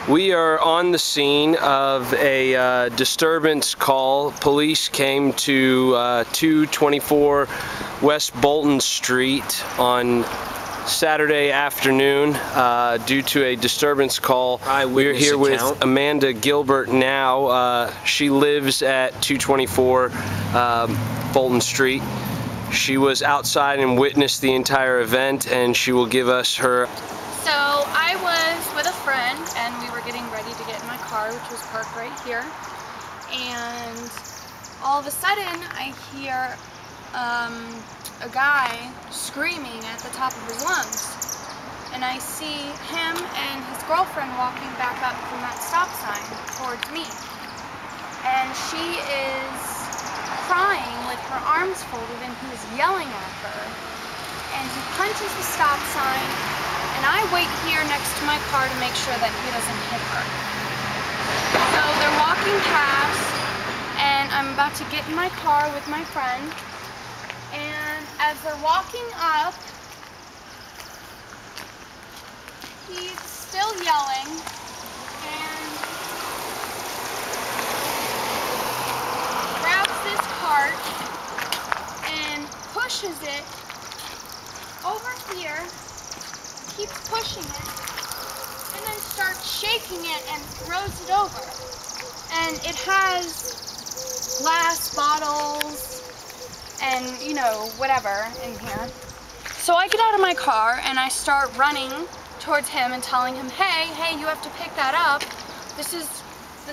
We are on the scene of a disturbance call. Police came to 224 West Bolton Street on Saturday afternoon due to a disturbance call. We're here with Amanda Gilbert now. She lives at 224 Bolton Street. She was outside and witnessed the entire event, and she will give us her. So I was with a friend and we were getting ready to get in my car, which was parked right here, and all of a sudden I hear a guy screaming at the top of his lungs, and I see him and his girlfriend walking back up from that stop sign towards me, and she is crying with her arms folded and he's yelling at her, and he punches the stop sign. And I wait here next to my car to make sure that he doesn't hit her. So they're walking past, and I'm about to get in my car with my friend. And as they're walking up, he's still yelling, and grabs this cart and pushes it over here. Keeps pushing it, and then starts shaking it and throws it over. And it has glass bottles and, you know, whatever in here. So I get out of my car and I start running towards him and telling him, hey, you have to pick that up. This is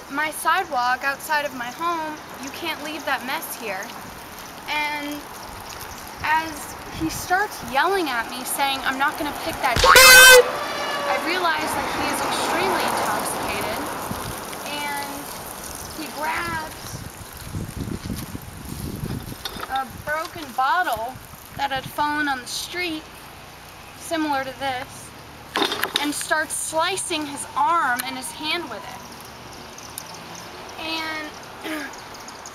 my sidewalk outside of my home. You can't leave that mess here. And as he starts yelling at me, saying, I'm not going to pick that shit up, I realize that he is extremely intoxicated, and he grabs a broken bottle that had fallen on the street, similar to this, and starts slicing his arm and his hand with it. And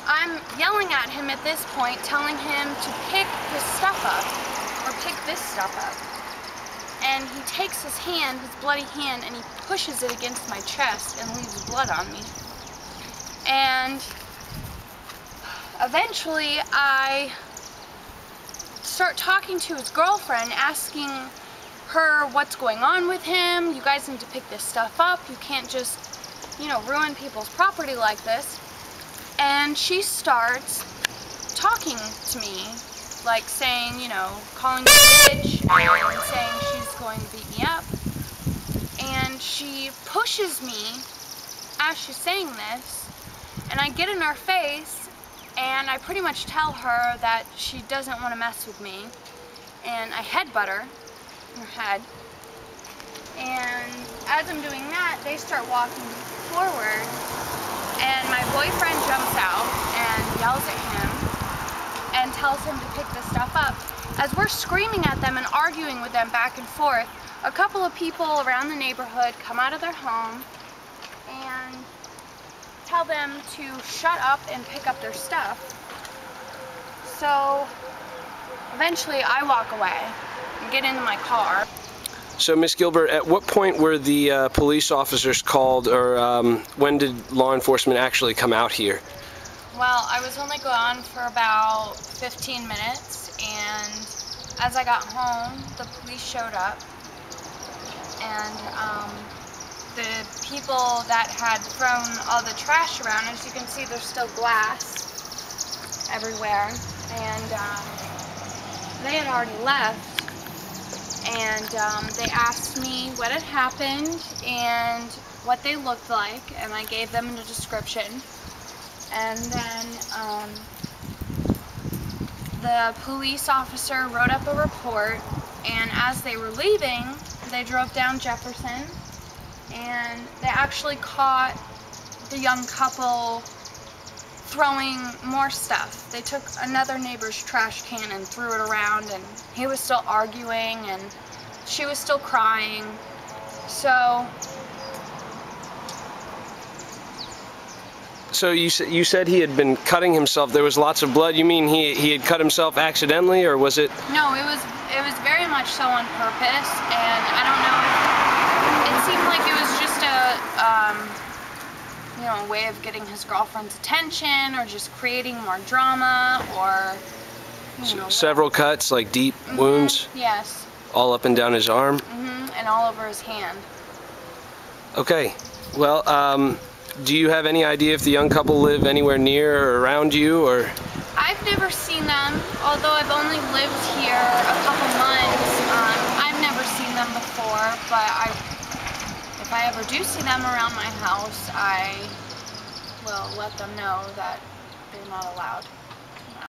I'm yelling at him at this point, telling him to pick his stuff up, or pick this stuff up. And he takes his hand, his bloody hand, and he pushes it against my chest and leaves blood on me. And eventually I start talking to his girlfriend, asking her what's going on with him. You guys need to pick this stuff up. You can't just, you know, ruin people's property like this. And she starts talking to me, like saying, you know, calling me a bitch and saying she's going to beat me up. And she pushes me as she's saying this, and I get in her face and I pretty much tell her that she doesn't want to mess with me, and I headbutt her in her head. And as I'm doing that, they start walking forward. And my boyfriend jumps out and yells at him and tells him to pick this stuff up. As we're screaming at them and arguing with them back and forth, a couple of people around the neighborhood come out of their home and tell them to shut up and pick up their stuff. So eventually I walk away and get into my car. So, Miss Gilbert, at what point were the police officers called, or when did law enforcement actually come out here? Well, I was only gone for about 15 minutes, and as I got home, the police showed up, and the people that had thrown all the trash around, as you can see, there's still glass everywhere, and they had already left. And they asked me what had happened and what they looked like, and I gave them a description. And then the police officer wrote up a report, and as they were leaving, they drove down Jefferson, and they actually caught the young couple throwing more stuff. They took another neighbor's trash can and threw it around, and he was still arguing and she was still crying. So you said he had been cutting himself. There was lots of blood. You mean he had cut himself accidentally, or was it? No, it was very much so on purpose, and I don't know if it seemed like it was just a a way of getting his girlfriend's attention or just creating more drama or, you know. Several cuts, like deep wounds? Yes. All up and down his arm? And all over his hand. Okay. Well, do you have any idea if the young couple live anywhere near or around you, or? I've never seen them, although I've only lived here a couple months. I've never seen them before, but if I ever do see them around my house, I will let them know that they're not allowed.